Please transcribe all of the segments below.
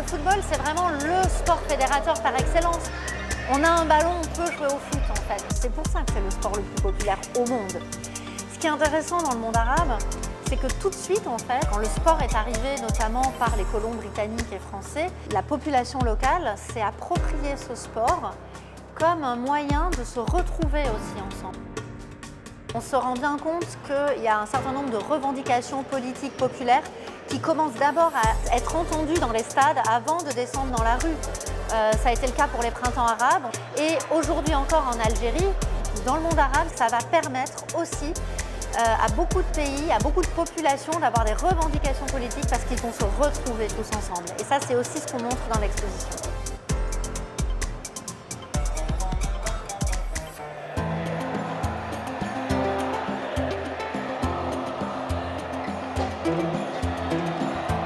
football, c'est vraiment le sport fédérateur par excellence. On a un ballon, on peut jouer au foot en fait. C'est pour ça que c'est le sport le plus populaire au monde. Ce qui est intéressant dans le monde arabe, c'est que tout de suite, en fait, quand le sport est arrivé, notamment par les colons britanniques et français, la population locale s'est appropriée ce sport comme un moyen de se retrouver aussi ensemble. On se rend bien compte qu'il y a un certain nombre de revendications politiques populaires qui commencent d'abord à être entendues dans les stades avant de descendre dans la rue. Ça a été le cas pour les printemps arabes et aujourd'hui encore en Algérie, dans le monde arabe, ça va permettre aussi à beaucoup de pays, à beaucoup de populations d'avoir des revendications politiques parce qu'ils vont se retrouver tous ensemble. Et ça, c'est aussi ce qu'on montre dans l'exposition.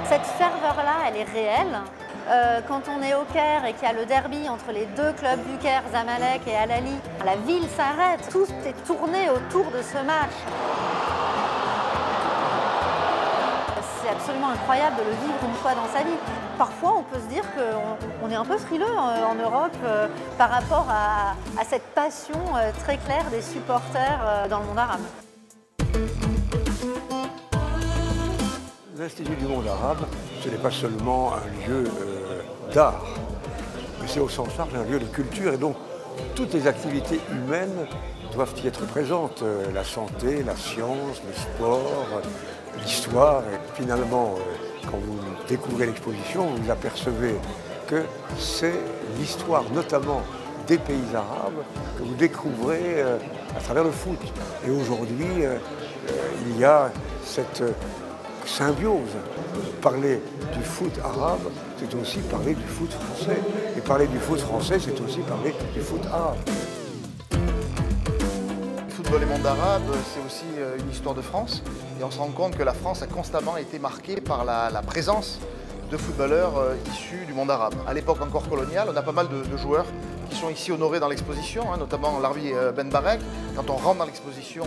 Cette ferveur-là, elle est réelle. Quand on est au Caire et qu'il y a le derby entre les deux clubs du Caire, Zamalek et Al Ahly, la ville s'arrête, tout est tourné autour de ce match. C'est absolument incroyable de le vivre une fois dans sa vie. Parfois, on peut se dire qu'on est un peu frileux en Europe par rapport à cette passion très claire des supporters dans le monde arabe. L'Institut du monde arabe, ce n'est pas seulement un lieu d'art, mais c'est au sens large un lieu de culture et donc toutes les activités humaines doivent y être présentes. La santé, la science, le sport, l'histoire. Et finalement, quand vous découvrez l'exposition, vous apercevez que c'est l'histoire notamment des pays arabes que vous découvrez à travers le foot. Et aujourd'hui, il y a cette symbiose. Parler du foot arabe, c'est aussi parler du foot français. Et parler du foot français, c'est aussi parler du foot arabe. Le football et monde arabe, c'est aussi une histoire de France. Et on se rend compte que la France a constamment été marquée par la présence de footballeurs issus du monde arabe. À l'époque encore coloniale, on a pas mal de joueurs qui sont ici honorés dans l'exposition, notamment Larbi Ben Barek. Quand on rentre dans l'exposition,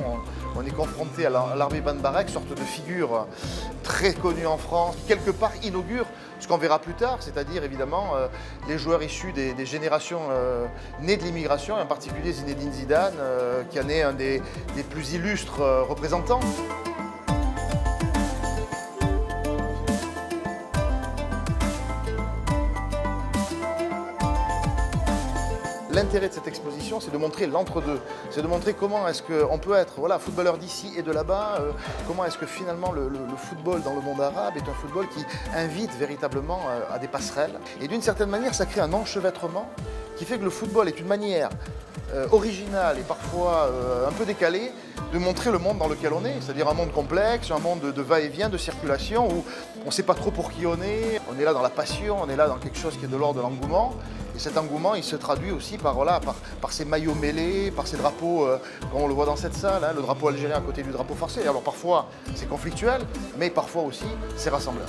on est confronté à Larbi Ben Barek, sorte de figure très connue en France, qui quelque part inaugure ce qu'on verra plus tard, c'est-à-dire évidemment les joueurs issus des générations nées de l'immigration, et en particulier Zinedine Zidane, qui en est un des plus illustres représentants. L'intérêt de cette exposition, c'est de montrer l'entre-deux. C'est de montrer comment est-ce qu'on peut être footballeur d'ici et de là-bas, comment est-ce que finalement le football dans le monde arabe est un football qui invite véritablement à des passerelles. Et d'une certaine manière, ça crée un enchevêtrement qui fait que le football est une manière originale et parfois un peu décalée de montrer le monde dans lequel on est, c'est-à-dire un monde complexe, un monde de va-et-vient, de circulation, où on ne sait pas trop pour qui on est là dans la passion, on est là dans quelque chose qui est de l'ordre de l'engouement. Et cet engouement, il se traduit aussi par ces maillots mêlés, par ces drapeaux, comme on le voit dans cette salle, le drapeau algérien à côté du drapeau français. Alors parfois, c'est conflictuel, mais parfois aussi, c'est rassembleur.